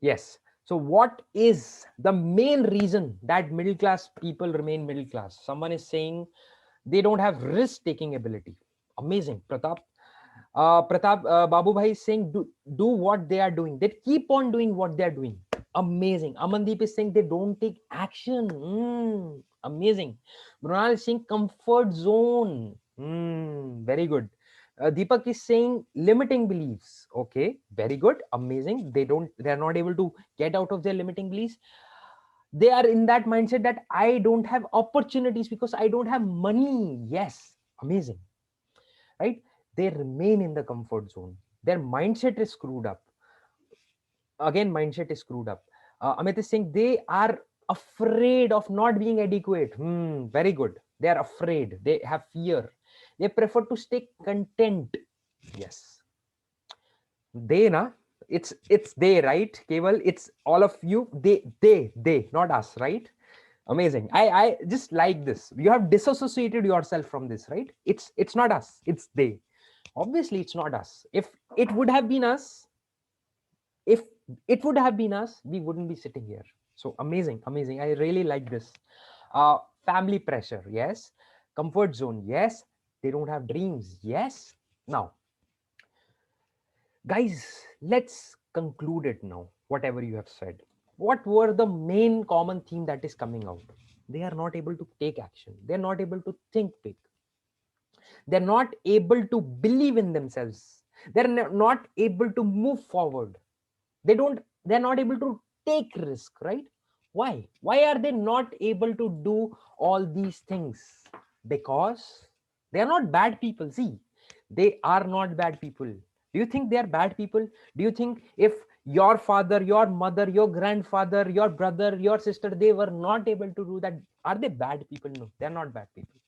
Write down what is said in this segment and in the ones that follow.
Yes. So what is the main reason that middle class people remain middle class? Someone is saying they don't have risk taking ability. Amazing, Pratap. Babu Bhai is saying do what they are doing. They keep on doing what they are doing. Amazing. Amandeep is saying they don't take action. Amazing. Brunal is saying comfort zone. Very good. Deepak is saying limiting beliefs. Okay, very good. Amazing. They are not able to get out of their limiting beliefs. They are in that mindset that I don't have opportunities because I don't have money. Yes, amazing, right? They remain in the comfort zone. Their mindset is screwed up. Again, mindset is screwed up. Amit is saying they are afraid of not being adequate. Very good. They are afraid. They have fear. They prefer to stay content. Yes. They na, it's they, right? Keval, it's all of you. They, not us, right? Amazing. I just like this. You have disassociated yourself from this, right? It's not us, it's they. Obviously it's not us. If it would have been us, if it would have been us, we wouldn't be sitting here. So amazing, amazing. I really like this. Family pressure, yes. Comfort zone, yes. They don't have dreams, yes. Now guys, let's conclude it now. Whatever you have said, what were the main common theme that is coming out? They are not able to take action. They're not able to think big. They're not able to believe in themselves. They're not able to move forward. They're not able to take risk, right? Why are they not able to do all these things? Because they are not bad people. See, they are not bad people. Do you think they are bad people? Do you think if your father, your mother, your grandfather, your brother, your sister, they were not able to do that, are they bad people? No, they're not bad people,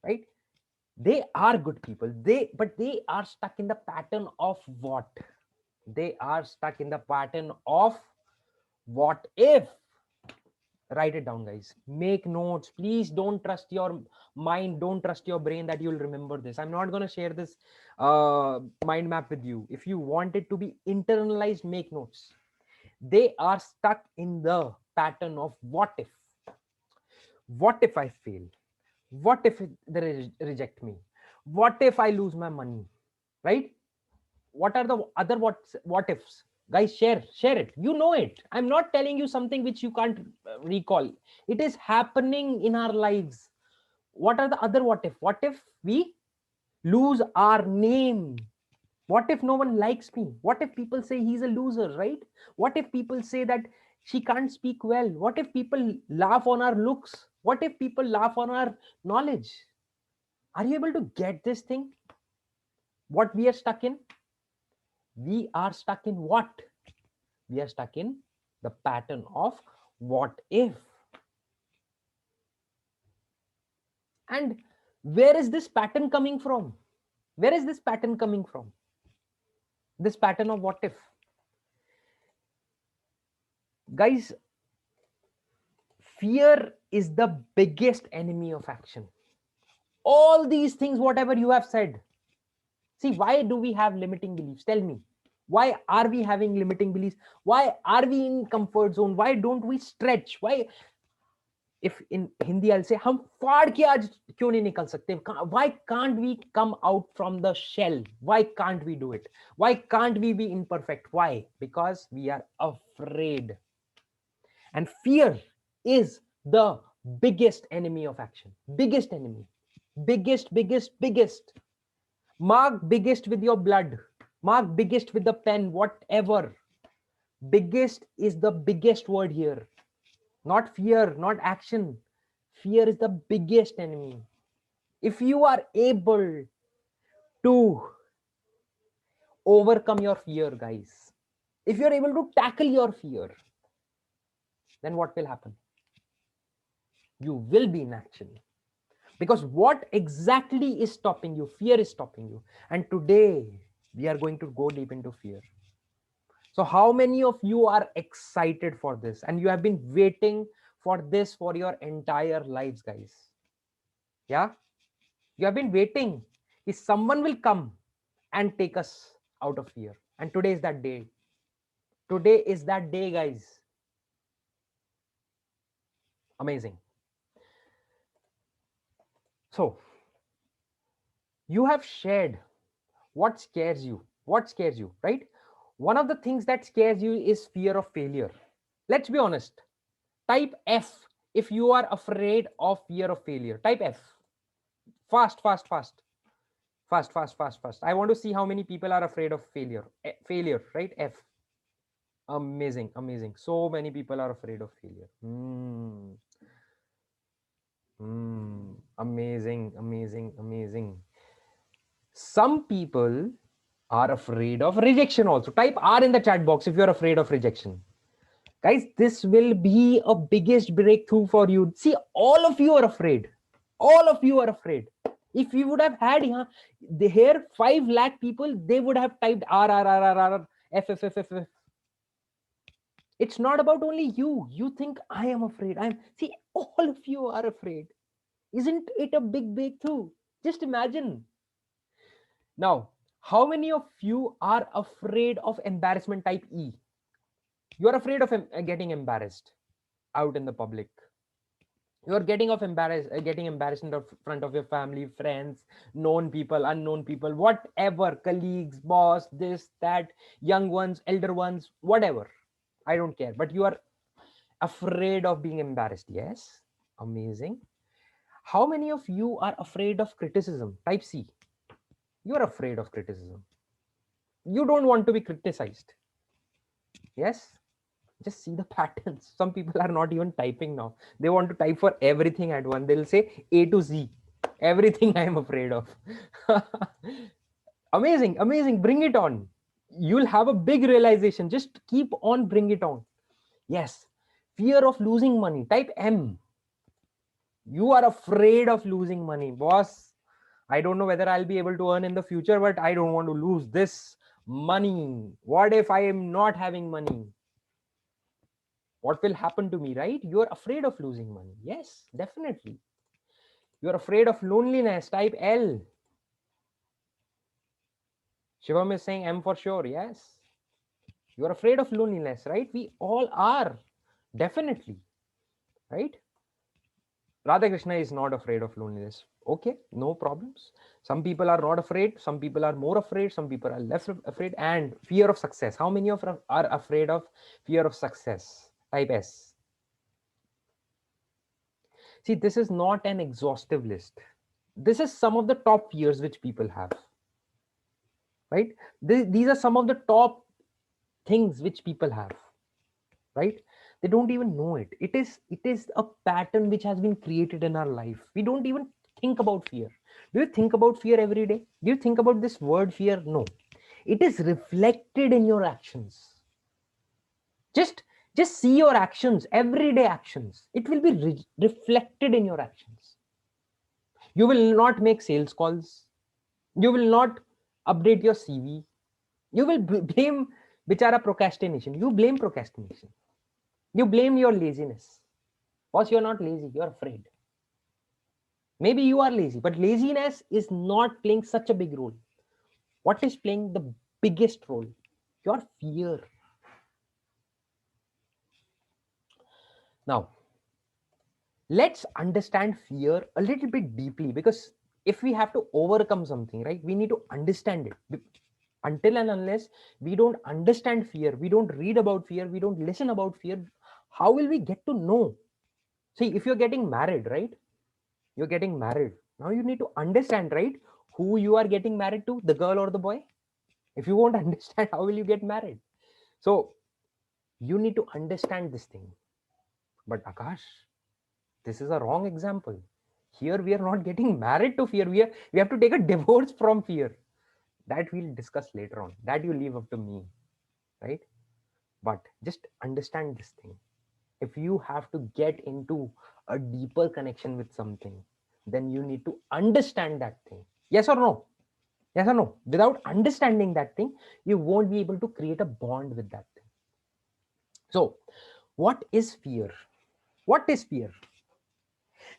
right? They are good people. But they are stuck in the pattern of what? They are stuck in the pattern of what if. Write it down, guys. Make notes. Please don't trust your mind. Don't trust your brain that you'll remember this. I'm not going to share this mind map with you. If you want it to be internalized, make notes. They are stuck in the pattern of what if. What if I fail? What if they reject me? What if I lose my money? Right? What are the other what ifs? Guys, share it. You know it. I'm not telling you something which you can't recall. It is happening in our lives. What are the other what if we lose our name? What if no one likes me? What if people say he's a loser, right? What if people say that she can't speak well? What if people laugh on our looks? What if people laugh on our knowledge? Are you able to get this thing? What we are stuck in? We are stuck in what? We are stuck in the pattern of what if. And where is this pattern coming from? Where is this pattern coming from? This pattern of what if? Guys, fear is the biggest enemy of action. All these things, whatever you have said. See, why do we have limiting beliefs? Tell me. Why are we having limiting beliefs? Why are we in comfort zone? Why don't we stretch? Why? If in Hindi I'll say, हम फाड़ के आज क्यों नहीं निकल सकते? Why can't we come out from the shell? Why can't we do it? Why can't we be imperfect? Why? Because we are afraid. And fear is the biggest enemy of action. Biggest enemy. Biggest. Mark biggest with your blood. Mark biggest with the pen, whatever. Biggest is the biggest word here. Not fear, not action. Fear is the biggest enemy. If you are able to overcome your fear, guys, if you're able to tackle your fear, then what will happen? You will be in action. Because what exactly is stopping you? Fear is stopping you. And today, we are going to go deep into fear. So how many of you are excited for this? And you have been waiting for this for your entire lives, guys. Yeah? You have been waiting. If someone will come and take us out of fear. And today is that day. Today is that day, guys. Amazing. So you have shared what scares you. What scares you, right? One of the things that scares you is fear of failure. Let's be honest. Type F if you are afraid of fear of failure. Type F. Fast, fast, fast. Fast, fast, fast, fast. I want to see how many people are afraid of failure. Failure, right? F. Amazing, amazing. So many people are afraid of failure. Amazing, amazing, amazing. Some people are afraid of rejection also. Type R in the chat box if you're afraid of rejection. Guys, this will be a biggest breakthrough for you. See, all of you are afraid. All of you are afraid. If you would have had here 5 lakh people, they would have typed R, F, F, F, F, F. It's not about only you. You think I am afraid. See, all of you are afraid. Isn't it a big breakthrough? Just imagine. Now, how many of you are afraid of embarrassment? Type E. You are afraid of getting embarrassed out in the public. You are getting embarrassed in front of your family, friends, known people, unknown people, whatever, colleagues, boss, this, that, young ones, elder ones, whatever. I don't care. But you are afraid of being embarrassed. Yes. Amazing. How many of you are afraid of criticism? Type C. You are afraid of criticism. You don't want to be criticized. Yes. Just see the patterns. Some people are not even typing now. They want to type for everything at once. They'll say A to Z. Everything I am afraid of. Amazing, amazing. Bring it on. You'll have a big realization. Just keep on, bring it on. Yes. Fear of losing money. Type M. You are afraid of losing money. Boss, I don't know whether I'll be able to earn in the future, but I don't want to lose this money. What if I am not having money? What will happen to me, right? You're afraid of losing money. Yes, definitely. You're afraid of loneliness. Type L. Shivam is saying M for sure. Yes. You're afraid of loneliness, right? We all are. Definitely. Right? Radhakrishna is not afraid of loneliness. Okay, no problems. Some people are not afraid. Some people are more afraid. Some people are less afraid. And fear of success. How many of are afraid of fear of success? Type S. See, this is not an exhaustive list. This is some of the top fears which people have. Right? These are some of the top things which people have. Right? They don't even know it. It is a pattern which has been created in our life. We don't even think about fear. Do you think about fear every day? Do you think about this word fear? No. It is reflected in your actions. Just see your actions, everyday actions. It will be reflected in your actions. You will not make sales calls. You will not update your CV. You will blame bichara procrastination. You blame procrastination. You blame your laziness. Because you're not lazy, you're afraid. Maybe you are lazy, but laziness is not playing such a big role. What is playing the biggest role? Your fear. Now, let's understand fear a little bit deeply, because if we have to overcome something, right, we need to understand it. Until and unless we don't understand fear, we don't read about fear, we don't listen about fear, how will we get to know? See, if you're getting married, right? You're getting married. Now you need to understand, right? Who you are getting married to, the girl or the boy. If you won't understand, how will you get married? So you need to understand this thing. But Akash, this is a wrong example. Here we are not getting married to fear. We have to take a divorce from fear. That we'll discuss later on. That you leave up to me, right? But just understand this thing. If you have to get into a deeper connection with something, then you need to understand that thing. Yes or no? Yes or no? Without understanding that thing, you won't be able to create a bond with that thing. So, what is fear? What is fear?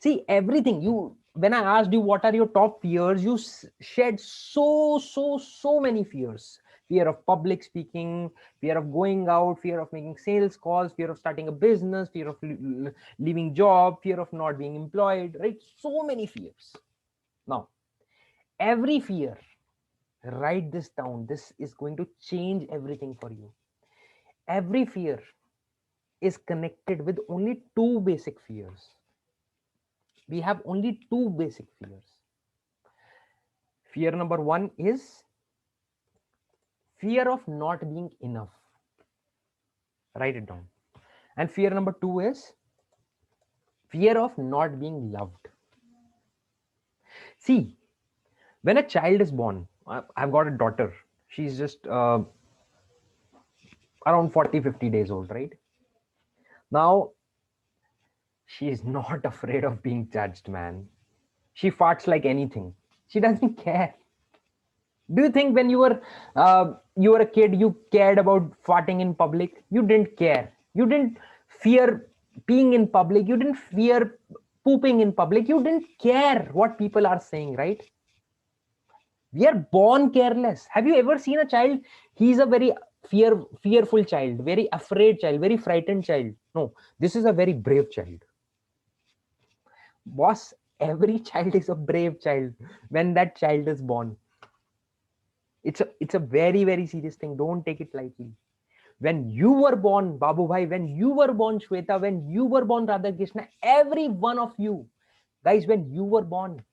See, everything when I asked you what are your top fears, you shared so many fears. Fear of public speaking, fear of going out, fear of making sales calls, fear of starting a business, fear of leaving job, fear of not being employed, right? So many fears. Now, every fear, write this down. This is going to change everything for you. Every fear is connected with only two basic fears. We have only two basic fears. Fear number one is fear of not being enough. Write it down. And fear number two is fear of not being loved. See, when a child is born, I've got a daughter. She's just around 40, 50 days old, right? Now, she is not afraid of being judged, man. She farts like anything. She doesn't care. Do you think when you were a kid, you cared about farting in public? You didn't care. You didn't fear peeing in public. You didn't fear pooping in public. You didn't care what people are saying, right? We are born careless. Have you ever seen a child? He's a very fearful child, very afraid child, very frightened child. No, this is a very brave child. Boss, every child is a brave child when that child is born. It's a very, very serious thing. Don't take it lightly. When you were born, Babu Bhai, when you were born, Shweta, when you were born, Radhakrishna, every one of you, guys, when you were born,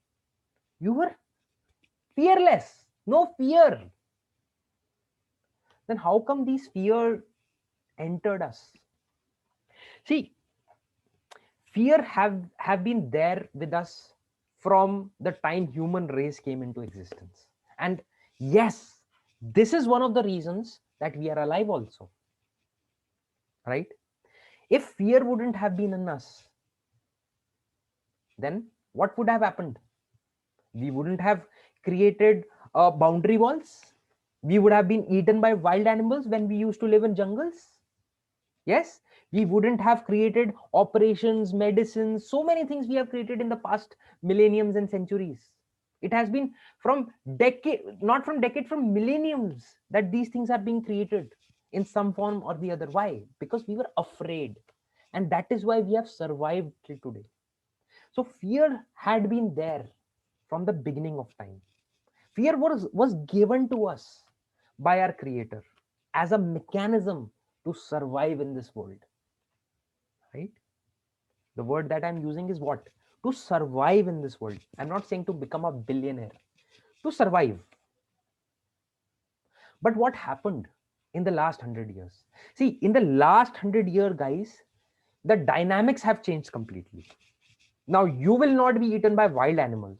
you were fearless, no fear. Then how come these fear entered us? See, fear have been there with us from the time human race came into existence. And yes, this is one of the reasons that we are alive also, right? If fear wouldn't have been in us, then what would have happened? We wouldn't have created boundary walls. We would have been eaten by wild animals when we used to live in jungles. Yes, we wouldn't have created operations, medicines, so many things we have created in the past millenniums and centuries. It has been from decade, not from decade, from millenniums that these things are being created in some form or the other. Why? Because we were afraid. And that is why we have survived till today. So fear had been there from the beginning of time. Fear was given to us by our creator as a mechanism to survive in this world, right? The word that I'm using is what? To survive in this world. I'm not saying to become a billionaire, to survive. But what happened in the last 100 years? See, in the last 100 years, guys, the dynamics have changed completely. Now you will not be eaten by wild animals.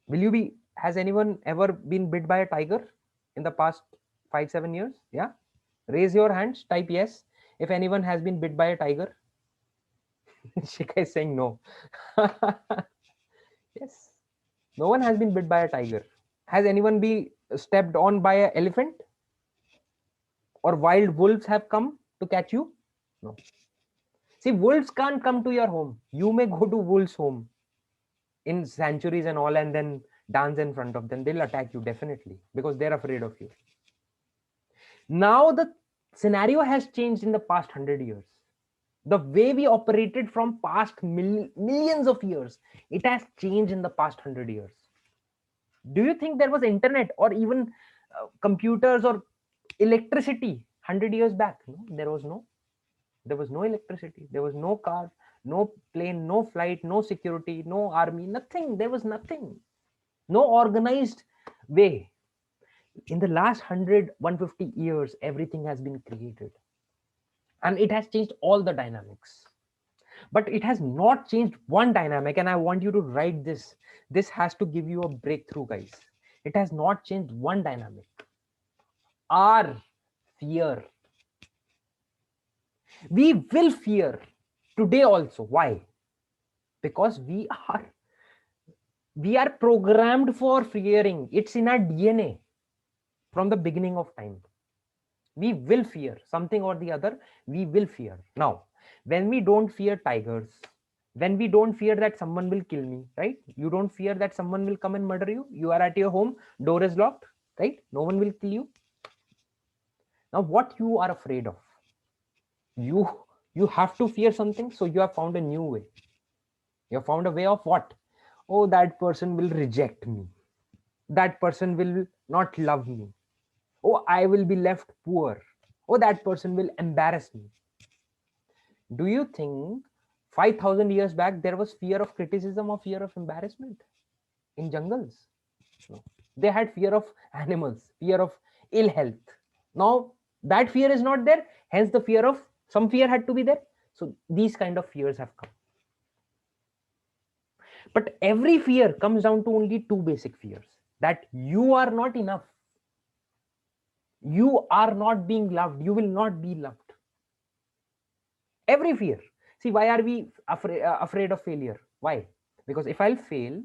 Will you be? Has anyone ever been bit by a tiger in the past 5-7 years? Yeah, raise your hands, type yes if anyone has been bit by a tiger. Shika is saying no. Yes, no one has been bit by a tiger. Has anyone been stepped on by an elephant? Or wild wolves have come to catch you? No. See, wolves can't come to your home. You may go to wolves' home in sanctuaries and all, and then dance in front of them. They'll attack you definitely because they're afraid of you. Now the scenario has changed in the past 100 years. The way we operated from past millions of years, it has changed in the past 100 years. Do you think there was internet or even computers or electricity 100 years back? No, there was no. There was no electricity. There was no car, no plane, no flight, no security, no army, nothing. There was nothing. No organized way. In the last 100, 150 years, everything has been created. And it has changed all the dynamics. But it has not changed one dynamic. And I want you to write this. This has to give you a breakthrough, guys. It has not changed one dynamic. Our fear. We will fear today also. Why? Because we are programmed for fearing. It's in our DNA from the beginning of time. We will fear something or the other. We will fear. Now, when we don't fear tigers, when we don't fear that someone will kill me, right? You don't fear that someone will come and murder you. You are at your home, door is locked. right? No one will kill you. Now, what you are afraid of? You you have to fear something, so you have found a new way. You have found a way of what? Oh, that person will reject me. That person will not love me. Oh, I will be left poor. Oh, that person will embarrass me. Do you think 5,000 years back there was fear of criticism or fear of embarrassment in jungles? No. They had fear of animals, fear of ill health. Now that fear is not there, hence the fear of some fear had to be there. So these kind of fears have come. But every fear comes down to only two basic fears: that you are not enough, you are not being loved, you will not be loved. Every fear. See, why are we afraid of failure? Why? Because if I'll fail,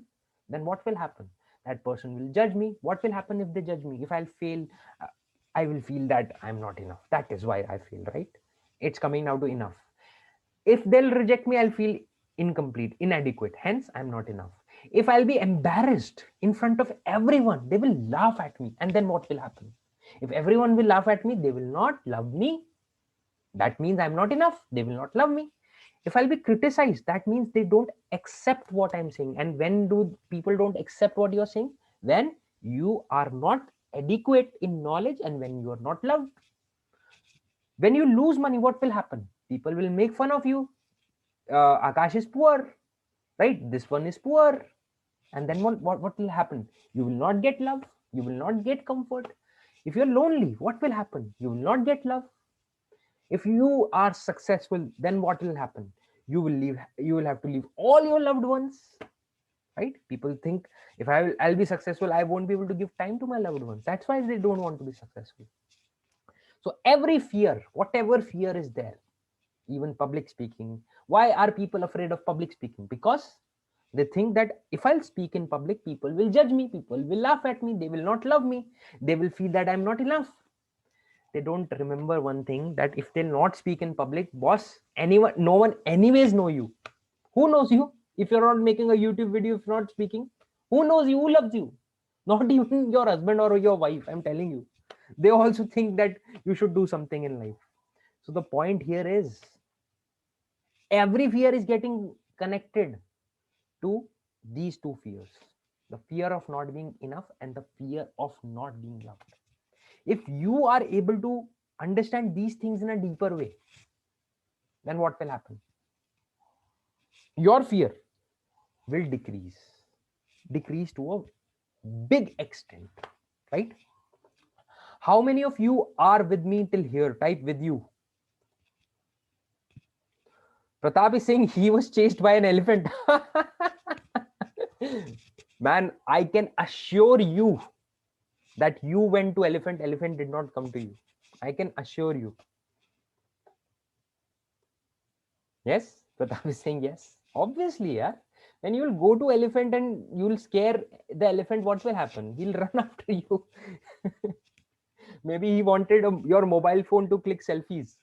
then what will happen? That person will judge me. What will happen if they judge me? If I'll fail, uh, I will feel that I'm not enough. That is why I fail, right? It's coming now to enough. If they'll reject me, I'll feel incomplete, inadequate. Hence, I'm not enough. If I'll be embarrassed in front of everyone, they will laugh at me. And then what will happen? If everyone will laugh at me, they will not love me. That means I'm not enough. They will not love me. If I'll be criticized, that means they don't accept what I'm saying. And when do people don't accept what you're saying? When you are not adequate in knowledge and when you are not loved. When you lose money, what will happen? People will make fun of you. Akash is poor, right? This one is poor. And then what will happen? You will not get love. You will not get comfort. If you're lonely, what will happen? You will not get love. If you are successful, then what will happen? You will have to leave all your loved ones, right? People think if I'll be successful, I won't be able to give time to my loved ones. That's why they don't want to be successful. So every fear, whatever fear is there, even public speaking, why are people afraid of public speaking? Because they think that if I'll speak in public, people will judge me, people will laugh at me, they will not love me, they will feel that I'm not enough. They don't remember one thing, that if they'll not speak in public, boss, anyone, no one anyways know you. Who knows you? If you're not making a YouTube video, if you're not speaking, who knows you? Who loves you? Not even your husband or your wife. I'm telling you, they also think that you should do something in life. So the point here is, every fear is getting connected to these two fears: the fear of not being enough and the fear of not being loved. If you are able to understand these things in a deeper way, then what will happen? Your fear will decrease to a big extent, right? How many of you are with me till here? Type with you. Pratap is saying he was chased by an elephant. Man, I can assure you that you went to elephant did not come to you. I can assure you. Yes, Pratap is saying yes. Obviously, yeah. When you will go to elephant and you will scare the elephant, what will happen? He'll run after you. Maybe he wanted your mobile phone to click selfies.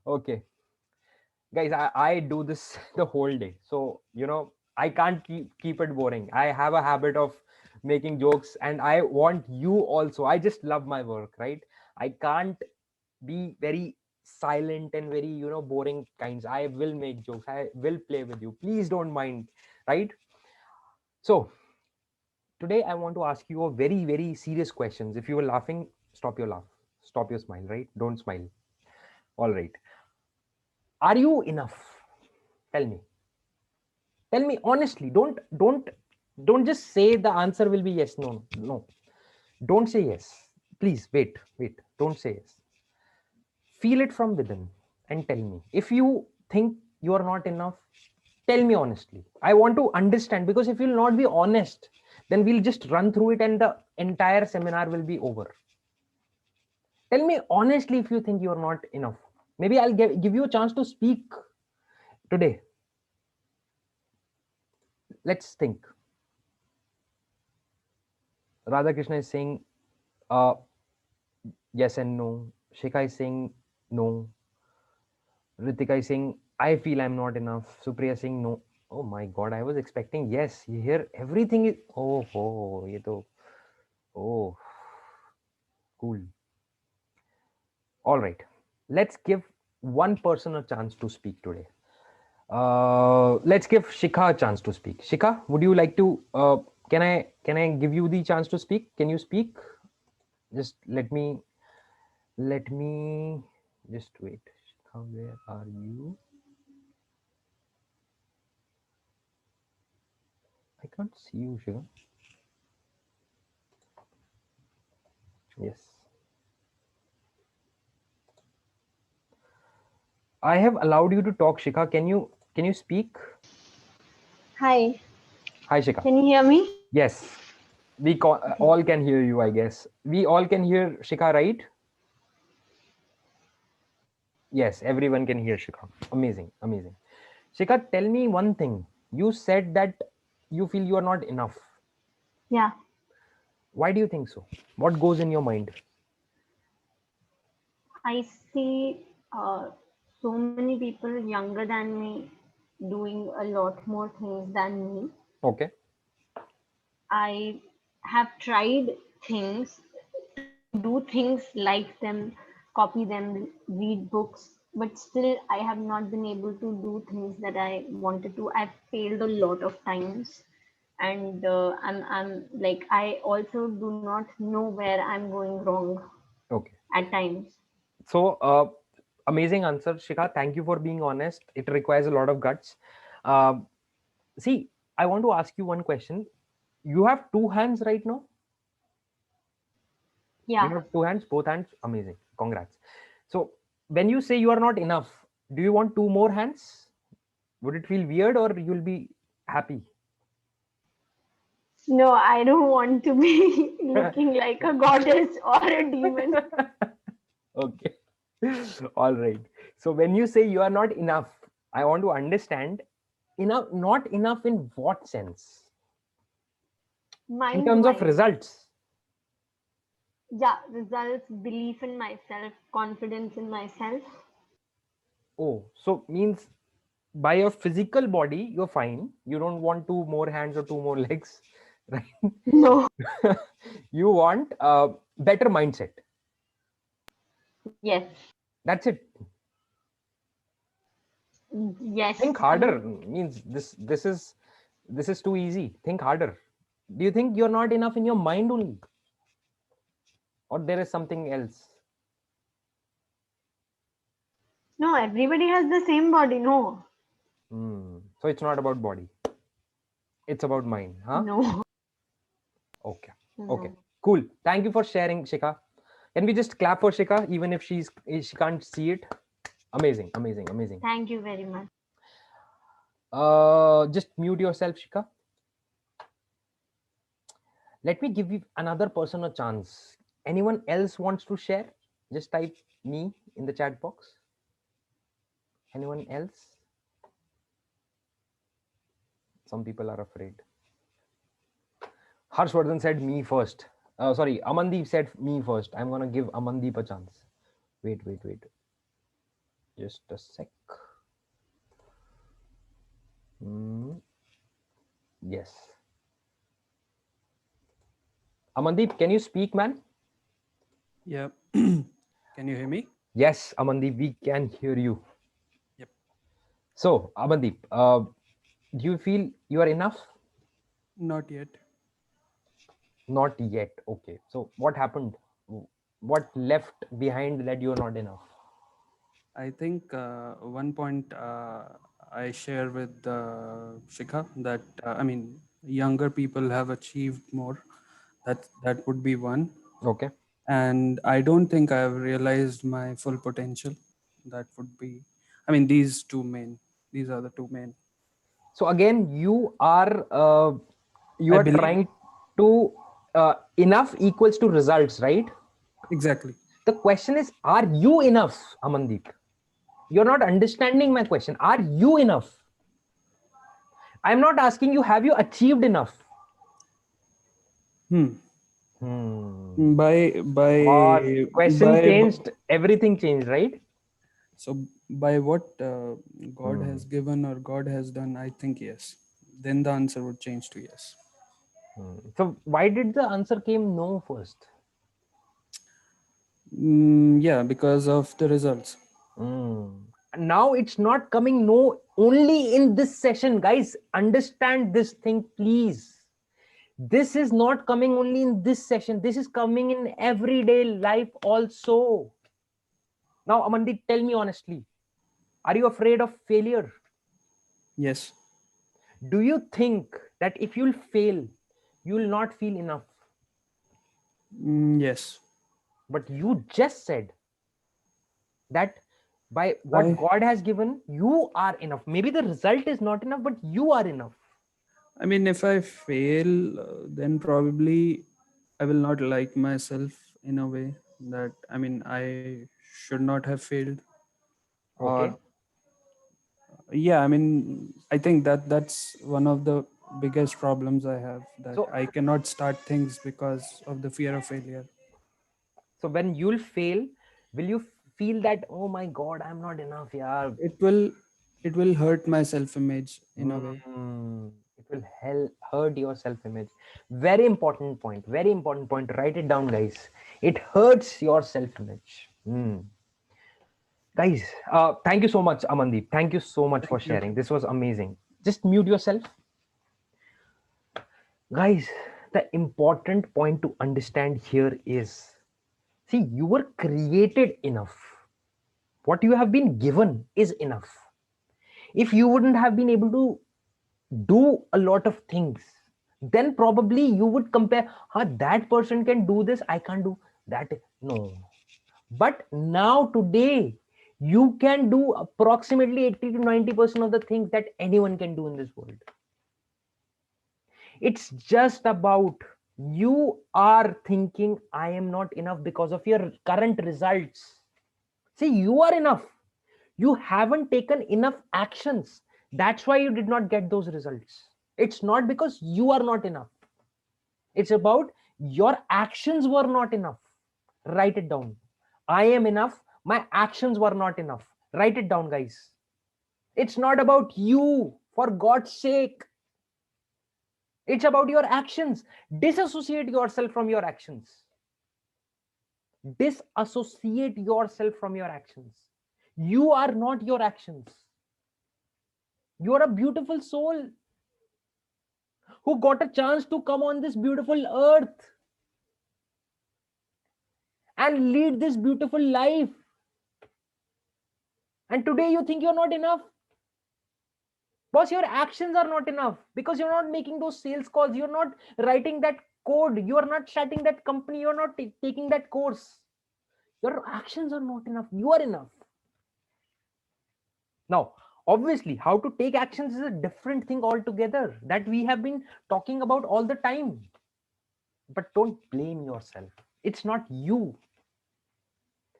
Okay. Guys, I do this the whole day. So, I can't keep it boring. I have a habit of making jokes and I want you also. I just love my work, right? I can't be very silent and very boring kinds. I will make jokes, I will play with you, please don't mind, right? So today I want to ask you a very very serious questions. If you were laughing, stop your laugh, stop your smile, right? Don't smile. All right, are you enough? Tell me, tell me honestly. Don't just say the answer will be yes. No, no, don't say yes. Please wait, don't say yes. Feel it from within and tell me. If you think you are not enough, tell me honestly. I want to understand, because if you'll not be honest, then we'll just run through it and the entire seminar will be over. Tell me honestly if you think you are not enough. Maybe I'll give you a chance to speak today. Let's think. Radhakrishna is saying yes and no. Shikha is saying no. Ritika is saying, I feel I'm not enough. Supriya is saying no. Oh my god, I was expecting yes. Here everything is, oh ye to Oh, cool. All right. Let's give one person a chance to speak today. Let's give Shikha a chance to speak. Shikha, would you like to? Can I give you the chance to speak? Can you speak? Just let me just wait. Shikha, where are you? I can't see you, Shikha. Yes, I have allowed you to talk, Shikha. Can you speak? Hi, Hi, Shikha. can you hear me? Yes, Okay. all can hear you. I guess we all can hear Shikha, right? Yes, everyone can hear Shikha. Amazing, amazing. Shikha, tell me one thing. You said that you feel you are not enough. Yeah, Why do you think so? What goes in your mind? I see so many people younger than me doing a lot more things than me. Okay, I have tried things to do things like them, copy them, read books, but still I have not been able to do things that I wanted to. I've failed a lot of times, and I'm like I also do not know where I'm going wrong okay. at times. So, amazing answer, Shikha. Thank you for being honest. It requires a lot of guts. Um See, I want to ask you one question. You have two hands right now. Yeah. You have two hands, both hands. Amazing. Congrats. So, when you say you are not enough, do you want two more hands? Would it feel weird or you'll be happy? No, I don't want to be looking like a goddess or a demon. Okay. All right. So, when you say you are not enough, I want to understand enough, not enough in what sense? In Mind terms of wise. results. Yeah, results, belief in myself, confidence in myself. Oh, so means by your physical body, you're fine. You don't want two more hands or two more legs, right? No. You want a better mindset. Yes. That's it. Think Yes. I harder. mean, Means this is too easy. Think harder. Do you think you're not enough in your mind only, or there is something else? no, everybody has the same body. No. So it's not about body. It's about mind, huh? No. Okay. Okay. No. Cool. Thank you for sharing, Shika. Can we just clap for Shika, even if she can't see it? Amazing, amazing, amazing. Thank you very much. Just mute yourself, Shika. Let me give you another person a chance. Anyone else wants to share? Just type me in the chat box. Anyone else? Some people are afraid. Harshvardhan said me first. Sorry, Amandeep said me first. I'm gonna give Amandeep a chance. Wait, wait, wait. Just a sec. Hmm. Yes. Amandeep, can you speak, man? Yeah. Can you hear me? Yes, Amandeep, we can hear you. Yep. So, Amandeep, do you feel you are enough? Not yet. Not yet. Okay. So, what happened? What left behind that you're not enough? I think one point I share with Shikha that younger people have achieved more. That would be one, Okay. and I don't think I have realized my full potential. That would be, these two main. These are the two main. So again, you I are believe trying to enough equals to results, right? exactly. The question is, are you enough, Amandeep? You're not understanding my question. Are you enough? I'm not asking you, have you achieved enough? Hmm. Hmm. By Or by question by changed, everything changed, right? So by what God Hmm. has given or God has done, I think yes. Then the answer would change to yes. So why did the answer came no first? Yeah, because of the results. Mm. Now it's not coming no only in this session, guys. Understand this thing, please. This is not coming only in this session. This is coming in everyday life also. Now, Amandeep, tell me honestly, are you afraid of failure? Yes. Do you think that if you'll fail, you'll not feel enough? Yes. But you just said that by what I God has given, you are enough. Maybe the result is not enough, but you are enough. I mean, if I fail, then probably I will not like myself in a way that, I mean, I should not have failed. Okay. Or, yeah, I mean, I think that that's one of the biggest problems I have, that So, I cannot start things because of the fear of failure. so when you'll fail, will you feel that, oh my God, I'm not enough, yeah? It will it will hurt my self image in a way. It will hurt your self-image. Very important point. Very important point. Write it down, guys. It hurts your self-image. Guys, thank you so much, Amandeep. Thank you so much for Thank you. sharing. This was amazing. Just mute yourself. Guys, the important point to understand here is, see, you were created enough. What you have been given is enough. If you wouldn't have been able to do a lot of things, then probably you would compare, that person can do this, I can't do that. No. But now, today, you can do approximately 80 to 90% of the things that anyone can do in this world. It's just about you are thinking, I am not enough because of your current results. See, you are enough. You haven't taken enough actions. That's why you did not get those results. It's not because you are not enough. It's about your actions were not enough. Write it down. I am enough. My actions were not enough. Write it down, guys. It's not about you, for God's sake. It's about your actions. Disassociate yourself from your actions. Disassociate yourself from your actions. You are not your actions. You are a beautiful soul who got a chance to come on this beautiful earth and lead this beautiful life. And today you think you're not enough. Boss, your actions are not enough because you're not making those sales calls. You're not writing that code. You're not starting that company. You're not taking that course. Your actions are not enough. You are enough. Now, obviously, how to take actions is a different thing altogether that we have been talking about all the time. But don't blame yourself. It's not you.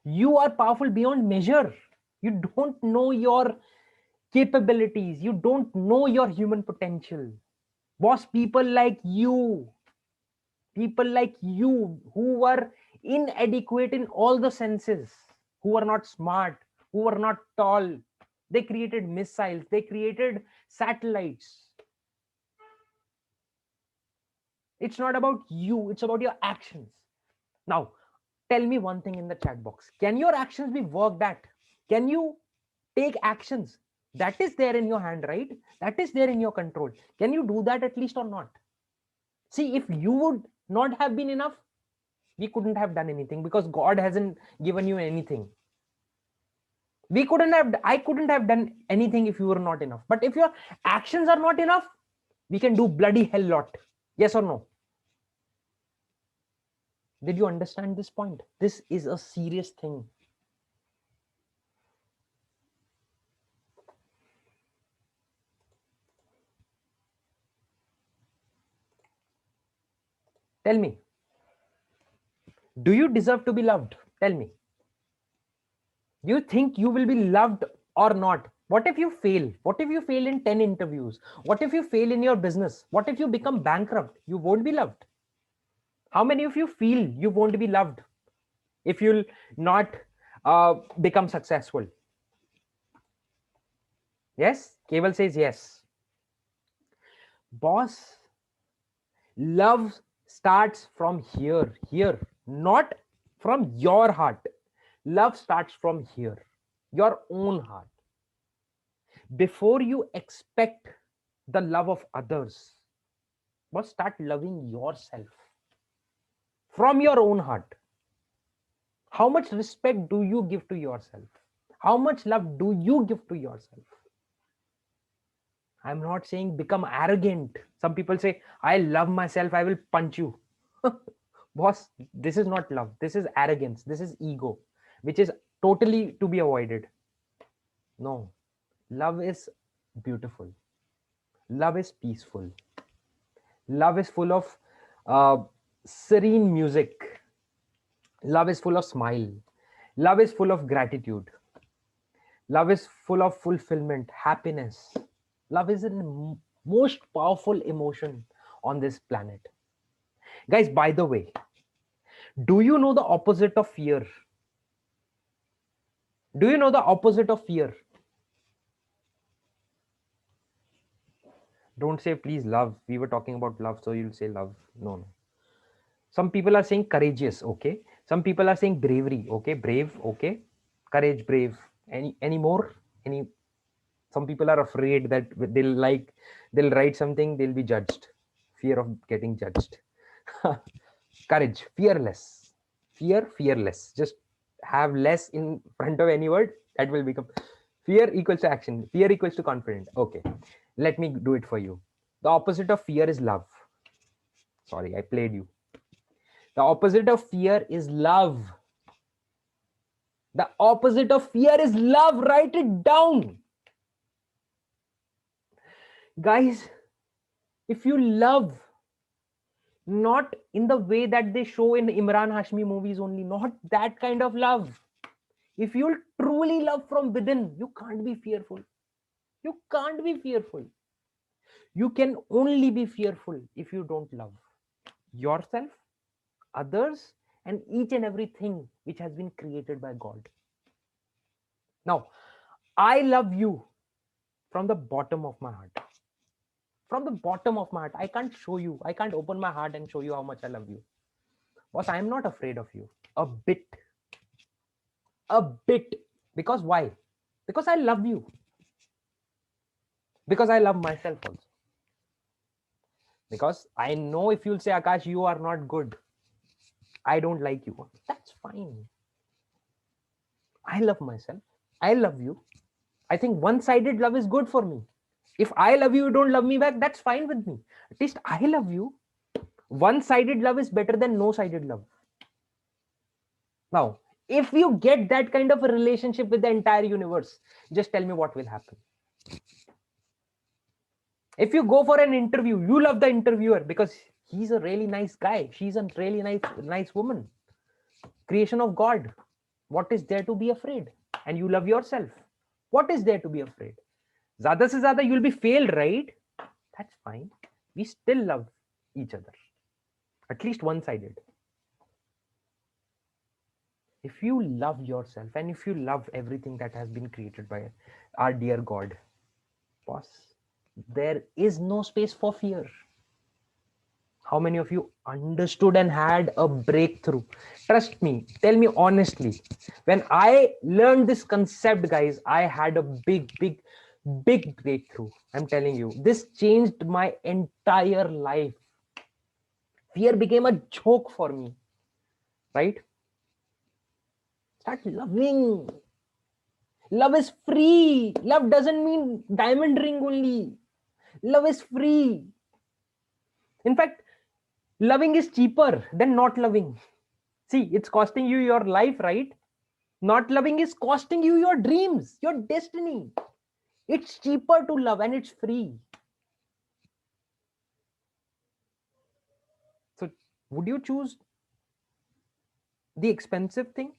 You are powerful beyond measure. You don't know your capabilities. You don't know your human potential. Boss, people like you who were inadequate in all the senses, who were not smart, who were not tall, they created missiles, they created satellites. It's not about you, it's about your actions. Now, tell me one thing in the chat box. Can your actions be worked at? Can you take actions? That is there in your hand, right? That is there in your control. Can you do that at least or not? See, if you would not have been enough, we couldn't have done anything because God hasn't given you anything. I couldn't have done anything if you were not enough. But if your actions are not enough, we can do bloody hell lot. Yes or no? Did you understand this point? This is a serious thing. Tell me, do you deserve to be loved? Tell me. Do you think you will be loved or not? What if you fail? What if you fail in 10 interviews? What if you fail in your business? What if you become bankrupt? You won't be loved. How many of you feel you won't be loved if you'll not become successful? Yes? Keval says yes. Boss, Love starts from here, not from your heart. Love starts from here, your own heart. Before you expect the love of others, but start loving yourself from your own heart. How much respect do you give to yourself? How much love do you give to yourself? I'm not saying become arrogant. Some people say, I love myself, I will punch you. Boss, this is not love. This is arrogance. This is ego, which is totally to be avoided. No, love is beautiful. Love is peaceful. Love is full of uh, serene music. Love is full of smile. Love is full of gratitude. Love is full of fulfillment, happiness. Love is the most powerful emotion on this planet. Guys, by the way, do you know the opposite of fear? Do you know the opposite of fear? Don't say please love. We were talking about love, so you'll say love. No, no. Some people are saying courageous, okay? Some people are saying bravery, okay? Brave, okay? Courage, brave. Any more? Any some people are afraid that they'll write something, they'll be judged. Fear of getting judged. Courage, fearless. Fear, fearless. Just have less in front of any word, that will become fear equals to action. Fear equals to confident. Okay, let me do it for you. The opposite of fear is love. Sorry, I played you. The opposite of fear is love. The opposite of fear is love. Write it down. Guys, if you love, not in the way that they show in Imran Hashmi movies only, not that kind of love. If you truly love from within, you can't be fearful. You can't be fearful. You can only be fearful if you don't love yourself, others, and each and everything which has been created by God. Now, I love you from the bottom of my heart. From the bottom of my heart. I can't show you. I can't open my heart and show you how much I love you. Boss, I am not afraid of you. A bit. A bit. Because why? Because I love you. Because I love myself also. Because I know if you'll say, Akash, you are not good, I don't like you. That's fine. I love myself. I love you. I think one-sided love is good for me. If I love you, you don't love me back, that's fine with me. At least I love you. One-sided love is better than no-sided love. Now, if you get that kind of a relationship with the entire universe, just tell me what will happen. If you go for an interview, you love the interviewer because he's a really nice guy. She's a really nice woman. Creation of God. What is there to be afraid? And you love yourself. What is there to be afraid? Zyada se zyada you'll be failed, right? That's fine. We still love each other. At least one-sided. If you love yourself and if you love everything that has been created by our dear God, boss, there is no space for fear. How many of you understood and had a breakthrough? Trust me, tell me honestly. When I learned this concept, guys, I had a big breakthrough. I'm telling you, this changed my entire life. Fear became a joke for me, right? Start loving. Love is free. Love doesn't mean diamond ring only. Love is free. In fact, loving is cheaper than not loving. See, it's costing you your life, right? Not loving is costing you your dreams, your destiny. It's cheaper to love and it's free. So, would you choose the expensive thing,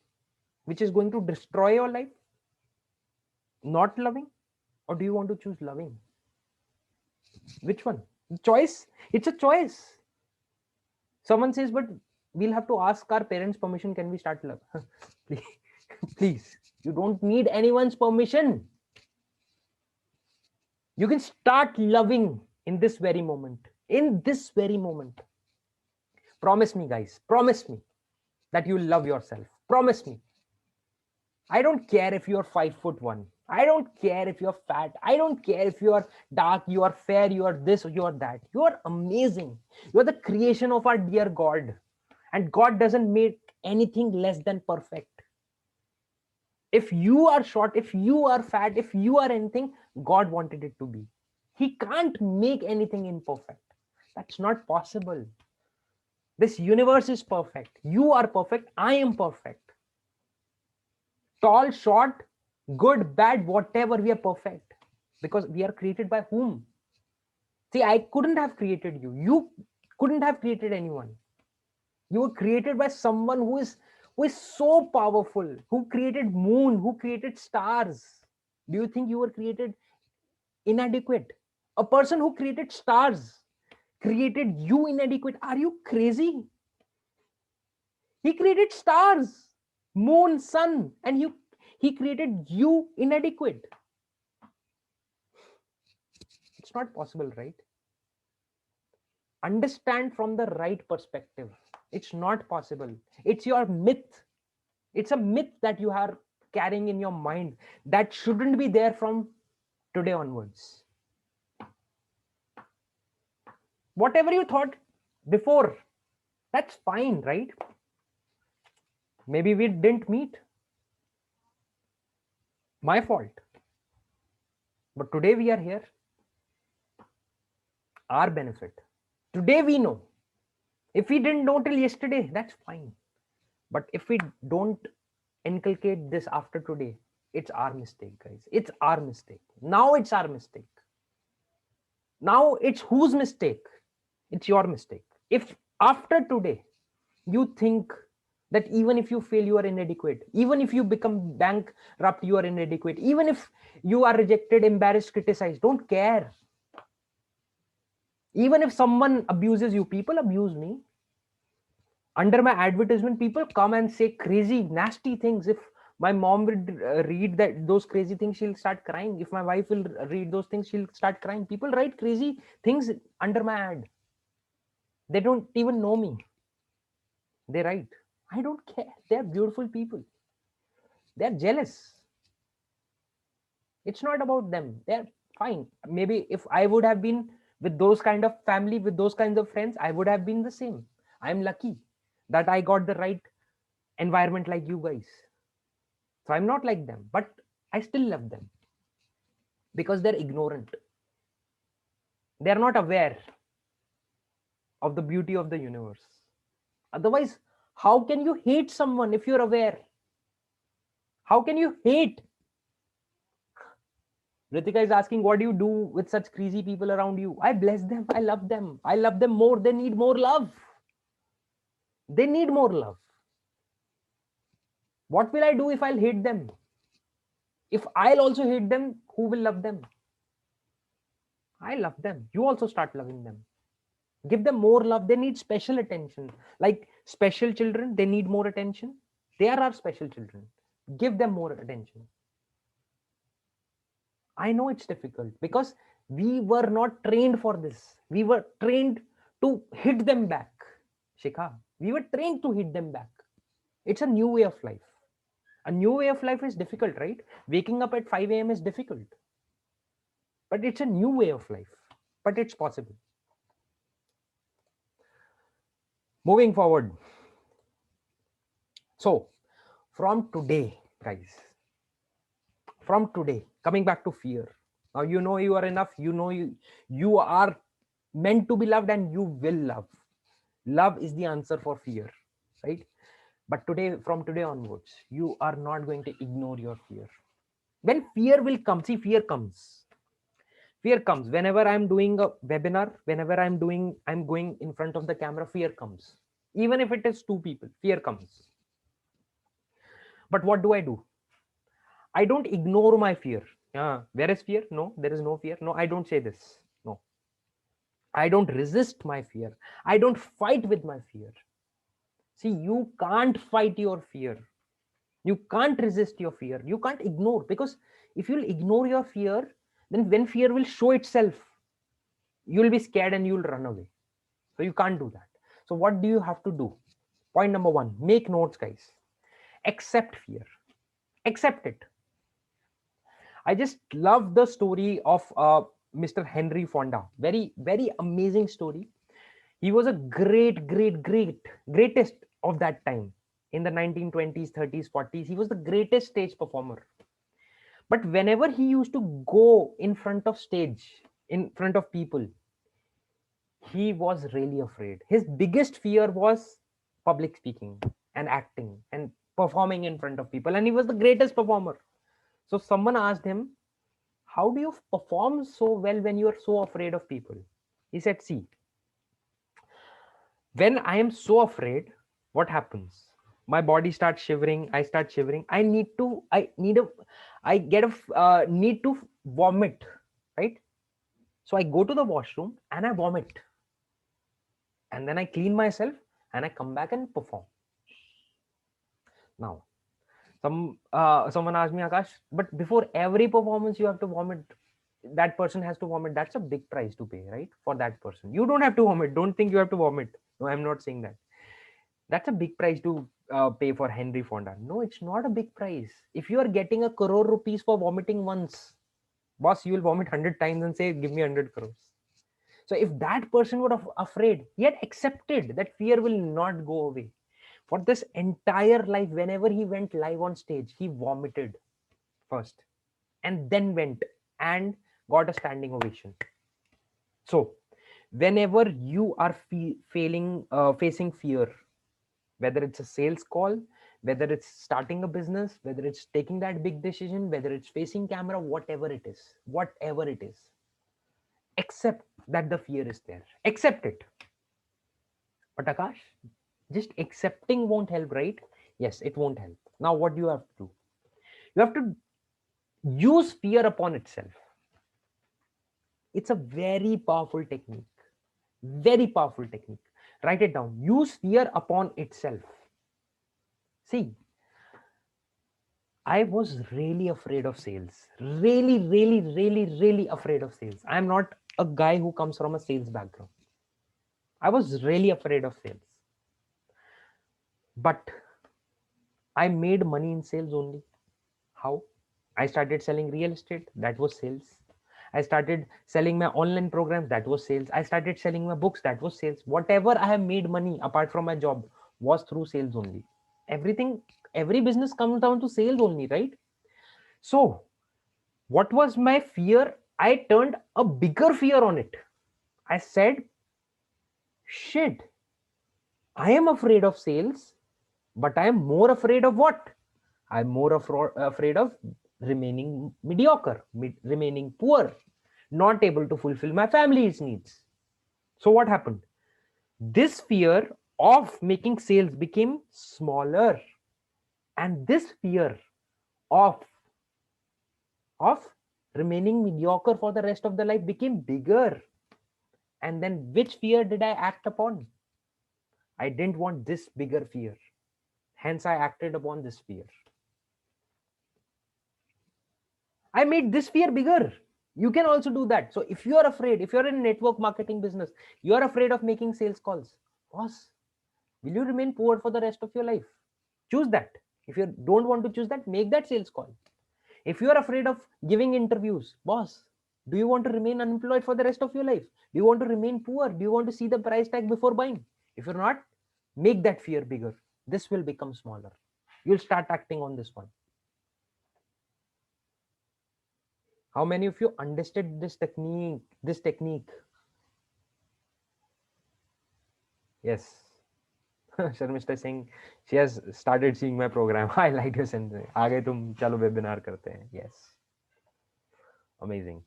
which is going to destroy your life? Not loving? Or do you want to choose loving? Which one? Choice? It's a choice. Someone says, but we'll have to ask our parents' permission. Can we start love? Please, please, you don't need anyone's permission. You can start loving in this very moment. in this very moment. Promise me, guys, promise me that you love yourself. Promise me. I don't care if you're 5'1". I don't care if you're fat. I don't care if you are dark, you are fair, you are this, you are that. You are amazing. You are the creation of our dear God. And God doesn't make anything less than perfect. If you are short, if you are fat, if you are anything, God wanted it to be. He can't make anything imperfect. That's not possible. This universe is perfect. You are perfect. I am perfect. Tall, short, good, bad, whatever, we are perfect. Because we are created by whom? See, I couldn't have created you. You couldn't have created anyone. You were created by someone who is so powerful, who created moon, who created stars. Do you think you were created inadequate? A person who created stars created you inadequate. Are you crazy? He created stars, moon, sun, and he created you inadequate. It's not possible, right? Understand from the right perspective. It's not possible. It's your myth. It's a myth that you are carrying in your mind that shouldn't be there from today onwards. Whatever you thought before, that's fine, right? Maybe we didn't meet. My fault. But today we are here. Our benefit. Today we know. If we didn't know till yesterday, that's fine. But if we don't inculcate this after today, it's our mistake, guys. It's our mistake. Now it's our mistake. Now it's whose mistake? It's your mistake. If after today you think that even if you fail, you are inadequate, even if you become bankrupt, you are inadequate, even if you are rejected, embarrassed, criticized, don't care. Even if someone abuses you, people abuse me. Under my advertisement, people come and say crazy, nasty things. If my mom would read those crazy things, she'll start crying. If my wife will read those things, she'll start crying. People write crazy things under my ad. They don't even know me. They write. I don't care. They're beautiful people. They're jealous. It's not about them. They're fine. Maybe if I would have been with those kind of family, with those kinds of friends, I would have been the same. I'm lucky that I got the right environment like you guys. So I'm not like them, but I still love them because they're ignorant. They're not aware of the beauty of the universe. Otherwise, how can you hate someone if you're aware? How can you hate? Ritika is asking, what do you do with such crazy people around you? I bless them. I love them. I love them more. They need more love. They need more love. What will I do if I'll hate them? If I'll also hate them, who will love them? I love them. You also start loving them. Give them more love. They need special attention. Like special children, they need more attention. They are our special children. Give them more attention. I know it's difficult because we were not trained for this. We were trained to hit them back. Shikha, we were trained to hit them back. It's a new way of life. A new way of life is difficult, right? Waking up at 5 a.m. is difficult. But it's a new way of life. But it's possible. Moving forward. So, from today, guys, from today, coming back to fear. Now you know you are enough. You know you are meant to be loved and you will love. Love is the answer for fear, right? But today, from today onwards, you are not going to ignore your fear. When fear will come, see, fear comes. Fear comes whenever I'm doing a webinar, whenever I'm going in front of the camera, fear comes. Even if it is two people, fear comes. But what do? I don't ignore my fear. Where is fear? No, there is no fear. No, I don't say this. No, I don't resist my fear. I don't fight with my fear. See, you can't fight your fear. You can't resist your fear. You can't ignore, because if you'll ignore your fear, then when fear will show itself, you'll be scared and you'll run away. So you can't do that. So what do you have to do? Point number one, make notes, guys. Accept fear. Accept it. I just love the story of Mr. Henry Fonda. Very, very amazing story. He was a greatest of that time. In the 1920s, 30s, 40s, he was the greatest stage performer. But whenever he used to go in front of stage, in front of people, he was really afraid. His biggest fear was public speaking and acting and performing in front of people. And he was the greatest performer. So someone asked him, how do you perform so well when you are so afraid of people? He said, see, when I am so afraid, what happens? My body starts shivering. I start shivering. I get a need to vomit, right? So I go to the washroom and I vomit, and then I clean myself and I come back and perform. Now, someone asked me, Akash, but before every performance you have to vomit. That person has to vomit. That's a big price to pay, right? For that person, you don't have to vomit. Don't think you have to vomit. No, I'm not saying that. That's a big price to pay for Henry Fonda. No, it's not a big price. If you are getting a crore rupees for vomiting once, boss, you will vomit 100 times and say, give me 100 crores. So if that person would have afraid, yet accepted that fear will not go away. For this entire life, whenever he went live on stage, he vomited first and then went and got a standing ovation. So whenever you are facing fear, whether it's a sales call, whether it's starting a business, whether it's taking that big decision, whether it's facing camera, whatever it is, accept that the fear is there. Accept it. But Akash, just accepting won't help, right? Yes, it won't help. Now, what do you have to do? You have to use fear upon itself. It's a very powerful technique. Very powerful technique. Write it down. Use fear upon itself. See, I was really afraid of sales. Really afraid of sales. I'm not a guy who comes from a sales background. I was really afraid of sales. But I made money in sales only. How? I started selling real estate. That was sales. I started selling my online programs. That was sales. I started selling my books. That was sales. Whatever I have made money apart from my job was through sales only. Everything, every business comes down to sales only, right? So what was my fear? I turned a bigger fear on it. I said, shit, I am afraid of sales, but I am more afraid of what? I'm more afraid of remaining mediocre, remaining poor, not able to fulfill my family's needs. So what happened? This fear of making sales became smaller, and this fear of of remaining mediocre for the rest of the life became bigger. And then which fear did I act upon? I didn't want this bigger fear. Hence, I acted upon this fear. I made this fear bigger. You can also do that. So if you are afraid, if you're in network marketing business, you are afraid of making sales calls. Boss, will you remain poor for the rest of your life? Choose that. If you don't want to choose that, make that sales call. If you are afraid of giving interviews, boss, do you want to remain unemployed for the rest of your life? Do you want to remain poor? Do you want to see the price tag before buying? If you're not, make that fear bigger. This will become smaller. You'll start acting on this one. How many of you understood this technique? This technique? Yes. Sharmishta is saying she has started seeing my program. I like your sentence. आगे तुम चलो webinar करते हैं. Yes. Amazing.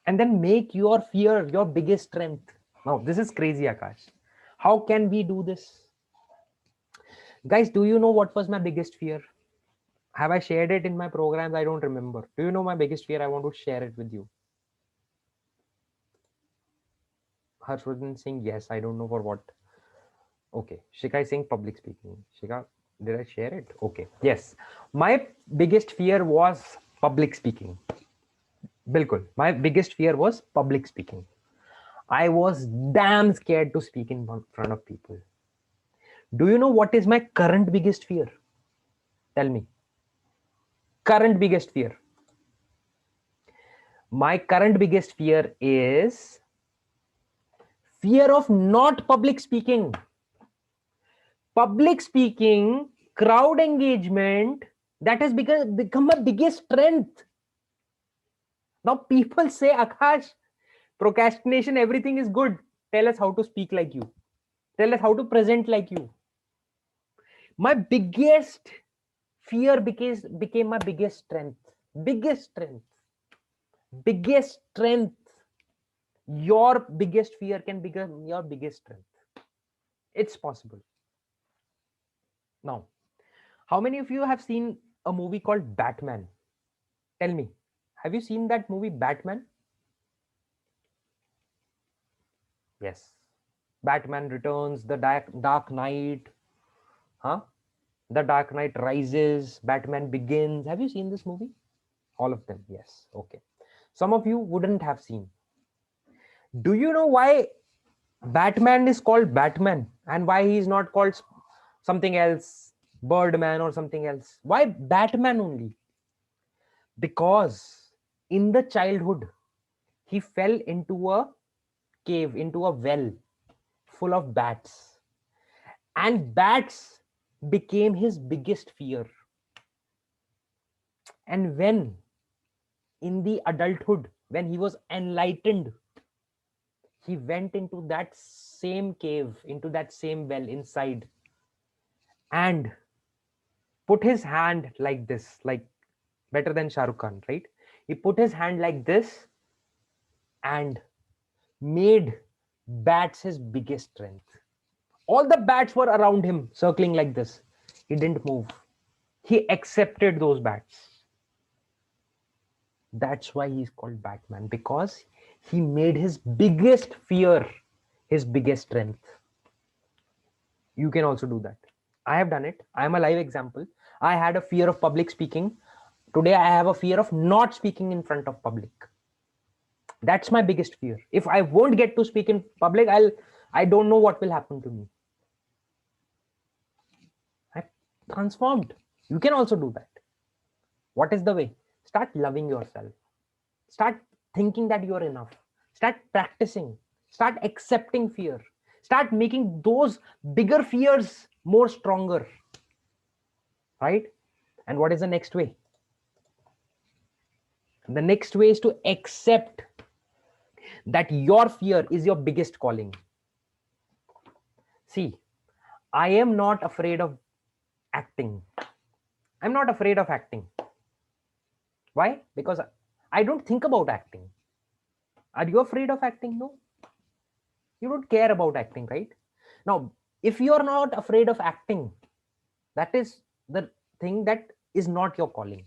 And then make your fear your biggest strength. Now, this is crazy, Akash. How can we do this? Guys, do you know what was my biggest fear? Have I shared it in my programs? I don't remember. Do you know my biggest fear? I want to share it with you. Harshvardhan saying yes. I don't know for what. Okay. Shika is saying public speaking. Shika, did I share it? Okay. Yes. My biggest fear was Public speaking. Bilkul. My biggest fear was public speaking. I was damn scared to speak in front of people. Do you know what is my current biggest fear? Tell me. Current biggest fear. My current biggest fear is fear of not public speaking. Public speaking, crowd engagement, that has become my biggest strength. Now people say, Akash, procrastination, everything is good. Tell us how to speak like you. Tell us how to present like you. My biggest fear became my biggest strength. Biggest strength. Biggest strength. Your biggest fear can become your biggest strength. It's possible. Now, how many of you have seen a movie called Batman? Tell me, have you seen that movie Batman? Yes. Batman Returns, The Dark Knight, huh? The Dark Knight Rises, Batman Begins. Have you seen this movie? All of them. Yes. Okay. Some of you wouldn't have seen. Do you know why Batman is called Batman and why he is not called something else, Birdman or something else? Why Batman only? Because in the childhood, he fell into a cave, into a well full of bats. And bats became his biggest fear. And when in the adulthood, when he was enlightened, he went into that same cave, into that same well inside, and put his hand like this, like better than Shah Rukh Khan, right? He put his hand like this and made bats his biggest strength. All the bats were around him, circling like this. He didn't move. He accepted those bats. That's why he's called Batman, because he made his biggest fear his biggest strength. You can also do that. I have done it. I am a live example. I had a fear of public speaking. Today I have a fear of not speaking in front of public. That's my biggest fear. If I won't get to speak in public, I don't know what will happen to me. I transformed. You can also do that. What is the way? Start loving yourself. Start thinking that you're enough. Start practicing. Start accepting fear. Start making those bigger fears more stronger. Right? And what is the next way? The next way is to accept that your fear is your biggest calling. See, I am not afraid of acting. I'm not afraid of acting. Why? Because I don't think about acting. Are you afraid of acting? No. You don't care about acting, right? Now, if you are not afraid of acting, that is the thing that is not your calling.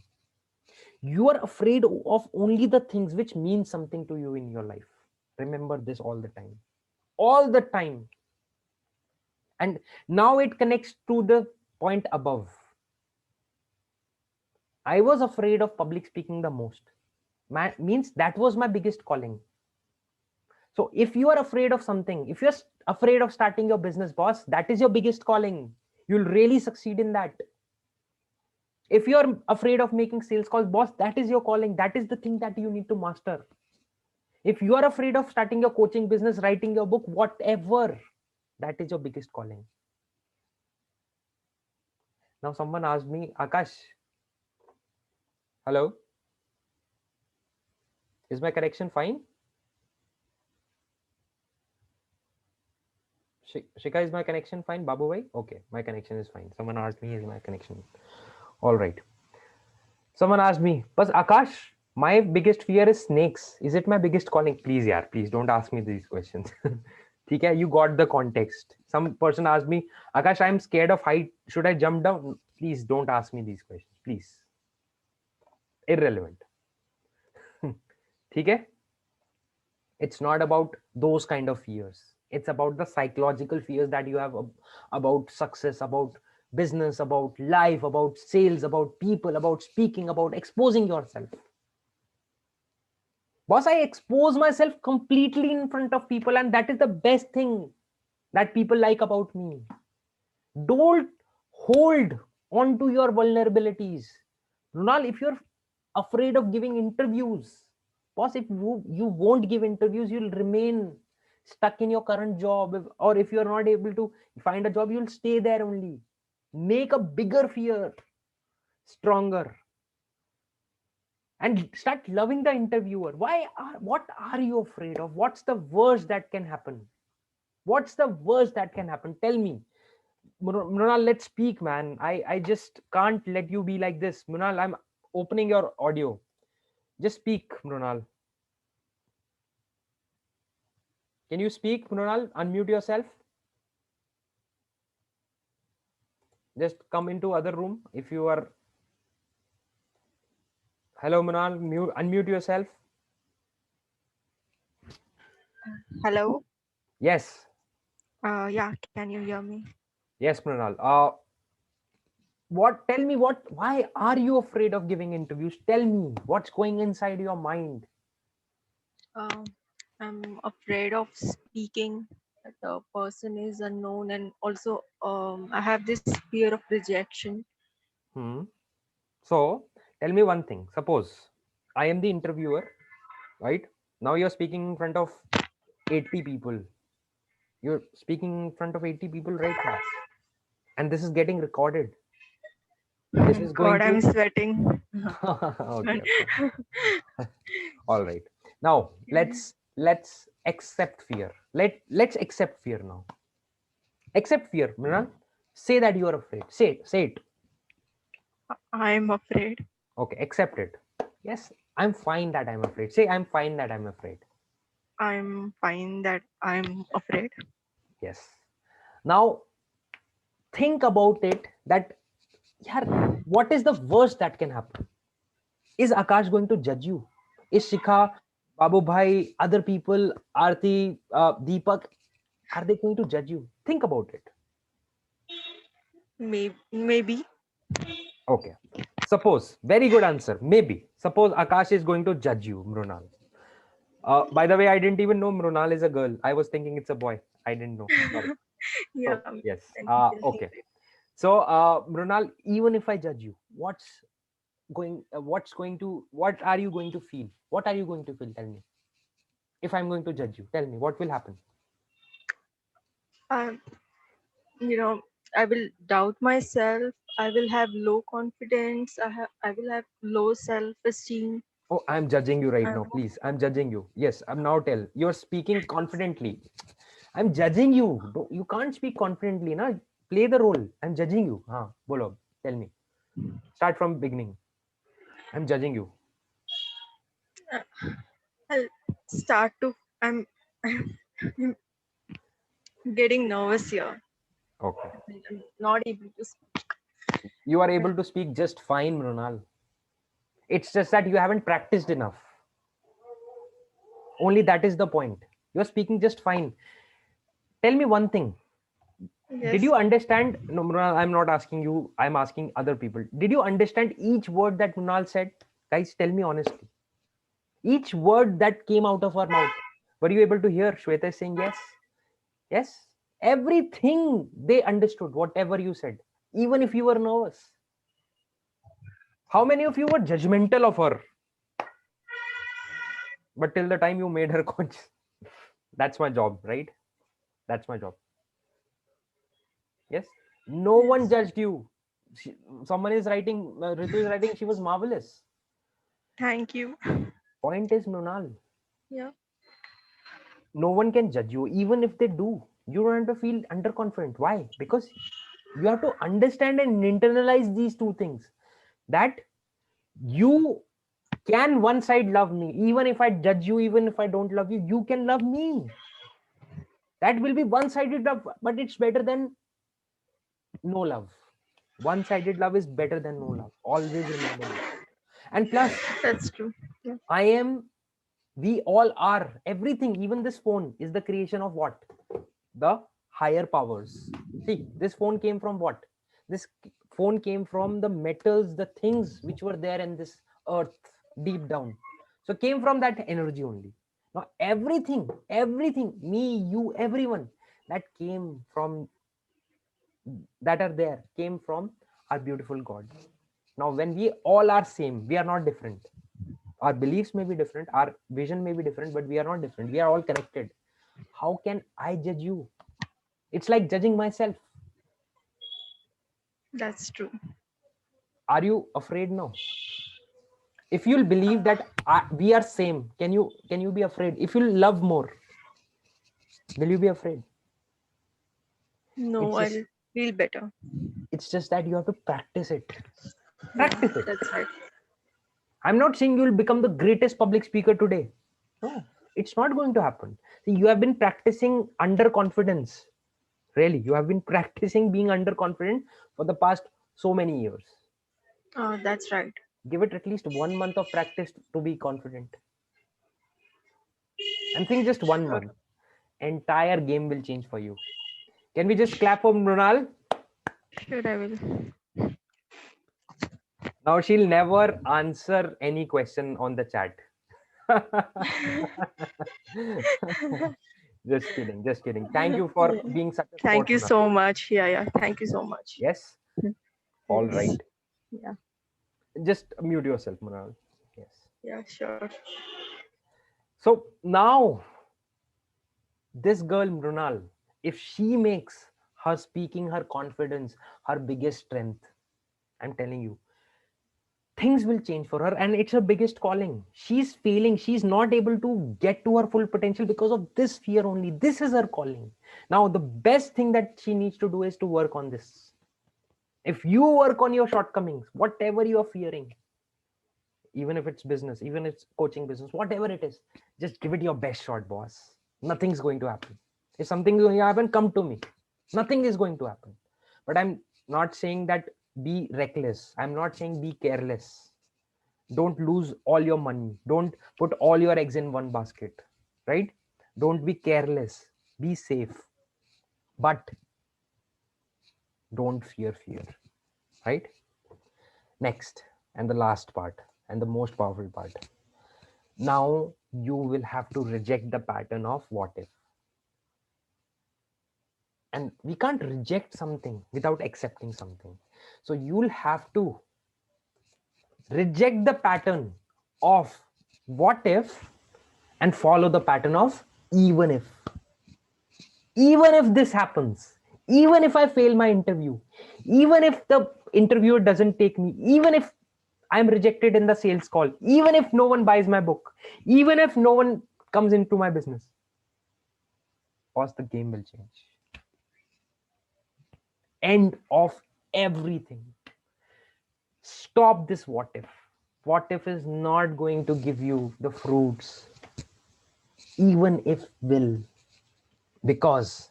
You are afraid of only the things which mean something to you in your life. Remember this all the time. All the time. And now it connects to the point above. I was afraid of public speaking the most. Means that was my biggest calling. So if you are afraid of something, if you're afraid of starting your business, boss, that is your biggest calling. You'll really succeed in that. If you're afraid of making sales calls, boss, that is your calling. That is the thing that you need to master. If you are afraid of starting your coaching business, writing your book, whatever, that is your biggest calling. Now someone asked me, Akash, hello, is my connection fine? Shika, is my connection fine? Babu bhai? Okay, my connection is fine. Someone asked me, is my connection all right? Someone asked me, but Akash, my biggest fear is snakes. Is it my biggest calling? Please, yaar, please don't ask me these questions. Okay, you got the context. Some person asked me, Akash, I'm scared of height. Should I jump down? Please don't ask me these questions. Please. Irrelevant. Okay? It's not about those kind of fears. It's about the psychological fears that you have about success, about business, about life, about sales, about people, about speaking, about exposing yourself. Boss, I expose myself completely in front of people, and that is the best thing that people like about me. Don't hold on to your vulnerabilities. Runal, if you're afraid of giving interviews, boss, if you won't give interviews, you'll remain stuck in your current job. Or if you're not able to find a job, you'll stay there only. Make a bigger fear stronger and start loving the interviewer. What are you afraid of? What's the worst that can happen? What's the worst that can happen? Tell me. Mrunal, let's speak, man. I just can't let you be like this. Mrunal, I'm opening your audio. Just speak, Mrunal. Can you speak, Mrunal? Unmute yourself. Just come into other room if you are. Hello, Mrunal. Unmute yourself. Hello. Yes. Yeah, can you hear me? Yes, Mrunal. What? Tell me what? Why are you afraid of giving interviews? Tell me what's going inside your mind. Uh, I'm afraid of speaking that the person is unknown, and also I have this fear of rejection. Hmm. So tell me one thing. Suppose I am the interviewer, right? Now you're speaking in front of 80 people. You're speaking in front of 80 people right now. And this is getting recorded. This is God, going I'm to. sweating. Okay, okay. All right. Now let's accept fear. Let's accept fear now. Accept fear, Mrinal. Say that you are afraid. Say it. I'm afraid. Okay, accept it. Yes, I'm fine that I'm afraid. Say I'm fine that I'm afraid. I'm fine that I'm afraid. Yes. Now think about it that, yeah, what is the worst that can happen? Is Akash going to judge you? Is Shikha, Babu Bhai, other people, Aarti, Deepak, are they going to judge you? Think about it. Maybe. Okay. Suppose, very good answer. Maybe. Suppose Akash is going to judge you, Mrunal. By the way, I didn't even know Mrunal is a girl. I was thinking it's a boy. I didn't know. Sorry. Yeah. So, yes. Many people think Okay. So, Mrunal, even if I judge you, what are you going to feel? What are you going to feel? Tell me. If I'm going to judge you, tell me what will happen. that. You know, I will doubt myself. I will have low confidence. I will have low self esteem. Oh, I'm judging you right now. Please, I'm judging you. Yes, I'm now tell. You're speaking confidently. I'm judging you. You can't speak confidently, na? Play the role. I'm judging you. Bolo. Tell me. Start from beginning. I'm judging you. I'll start to. I'm getting nervous here. Okay. I'm not able to speak. You are able to speak just fine, Mrunal. It's just that you haven't practiced enough. Only that is the point. You're speaking just fine. Tell me one thing. Did Yes, you understand? No, Mrunal, I'm not asking you. I'm asking other people. Did you understand each word that Mrunal said? Guys, tell me honestly. Each word that came out of our mouth. Were you able to hear Shweta saying yes? Yes? Everything they understood, whatever you said, even if you were nervous. How many of you were judgmental of her? But till the time you made her conscious, that's my job, right? That's my job. Yes? No one yes. judged you. She, someone is writing, Ritu is writing, she was marvelous. Thank you. Point is, Nunal, Yeah. no one can judge you, even if they do. You don't have to feel underconfident. Why? Because you have to understand and internalize these two things, that you can one side love me. Even if I judge you, even if I don't love you, you can love me. That will be one-sided love, but it's better than no love. One-sided love is better than no love. Always remember that. And plus, That's true. Yeah. I am, we all are, everything, even this phone is the creation of what? The higher powers. See, this phone came from what? This phone came from the metals, the things which were there in this earth deep down. So came from that energy only. Now everything, me, you, everyone that came from, that are there, came from our beautiful God. Now when we all are same, we are not different. Our beliefs may be different, our vision may be different, but we are not different. We are all connected. How can I judge you? It's like judging myself. That's true. Are you afraid now? If you'll believe that we are same, can you be afraid? If you love more, will you be afraid? No, It's just I'll feel better. it's just that you have to practice it. Yeah, Practice it. that's right. I'm not saying you'll become the greatest public speaker today. No, it's not going to happen. See, you have been practicing underconfidence. Really, you have been practicing being underconfident for the past so many years. That's right. Give it at least 1 month of practice to be confident. I'm saying just one Sure, month. Entire game will change for you. Can we just clap for Mrunal? sure, I will. Now she'll never answer any question on the chat. Just kidding, just kidding. Thank you for Yeah. being such a Thank sport, you Mrunal. so much. Yeah, yeah. Thank you so much. Yes, all Yes. right. Yeah, Just mute yourself, Mrunal. Yes. yeah, sure. So now this girl, Mrunal, if she makes her speaking, her confidence, her biggest strength, I'm telling you, things will change for her, and it's her biggest calling. She's failing, she's not able to get to her full potential because of this fear only. This is her calling. Now the best thing that she needs to do is to work on this. If you work on your shortcomings, whatever you are fearing, even if it's business, even if it's coaching business, whatever it is, just give it your best shot, boss. Nothing's going to happen. If something is going to happen, come to me. Nothing is going to happen. But I'm not saying that be reckless. I'm not saying be careless. Don't lose all your money. Don't put all your eggs in one basket, right? Don't be careless. Be safe. But don't fear, right? Next, and the last part, and the most powerful part. Now you will have to reject the pattern of what if. And we can't reject something without accepting something. So you'll have to reject the pattern of what if and follow the pattern of even if. Even if this happens, even if I fail my interview, even if the interviewer doesn't take me, even if I'm rejected in the sales call, even if no one buys my book, even if no one comes into my business, pause, the game will change. End of everything. Stop this what if. What if is not going to give you the fruits, even if will. Because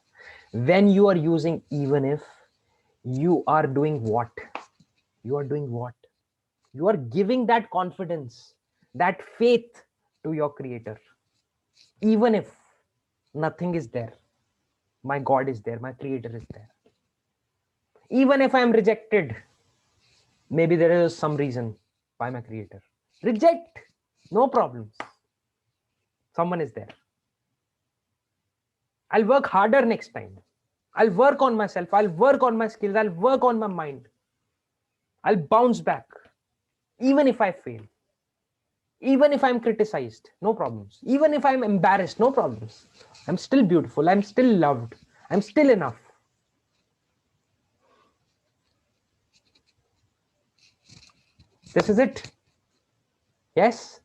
when you are using even if, you are doing what? You are doing what? You are giving that confidence, that faith to your creator. Even if nothing is there, my God is there, my creator is there. Even if I am rejected, maybe there is some reason by my creator. Reject, no problems. Someone is there. I'll work harder next time. I'll work on myself. I'll work on my skills. I'll work on my mind. I'll bounce back. Even if I fail, even if I'm criticized, no problems. Even if I'm embarrassed, no problems. I'm still beautiful. I'm still loved. I'm still enough. This is it. Yes.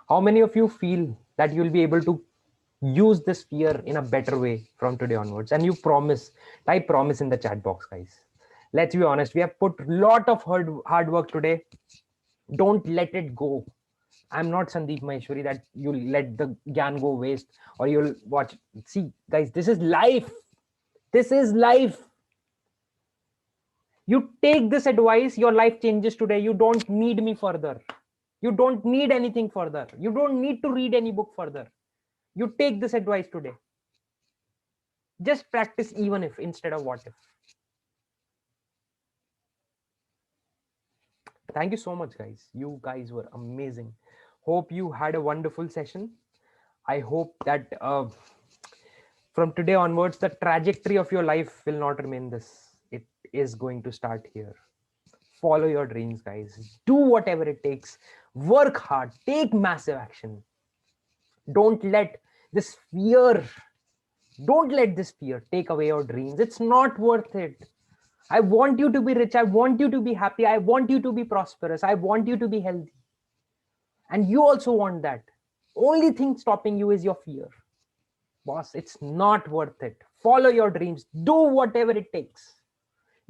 How many of you feel that you'll be able to use this fear in a better way from today onwards? And you promise, type promise in the chat box, guys. Let's be honest, we have put a lot of hard work today. Don't let it go. I'm not Sandeep Maheshwari that you'll let the gyan go waste or you'll watch. See, guys, this is life. This is life. You take this advice, your life changes today. You don't need me further. You don't need anything further. You don't need to read any book further. You take this advice today. Just practice even if instead of what if. Thank you so much, guys. You guys were amazing. Hope you had a wonderful session. I hope that from today onwards, the trajectory of your life will not remain this. It is going to start here. Follow your dreams, guys. Do whatever it takes. Work hard. Take massive action. Don't let this fear, don't let this fear take away your dreams. It's not worth it. I want you to be rich. I want you to be happy. I want you to be prosperous. I want you to be healthy. And you also want that. Only thing stopping you is your fear. Boss, it's not worth it. Follow your dreams. Do whatever it takes.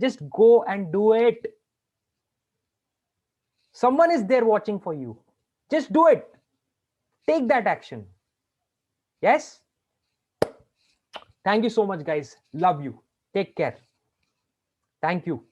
Just go and do it. Someone is there watching for you. Just do it. Take that action. Yes? Thank you so much, guys. Love you. Take care. Thank you.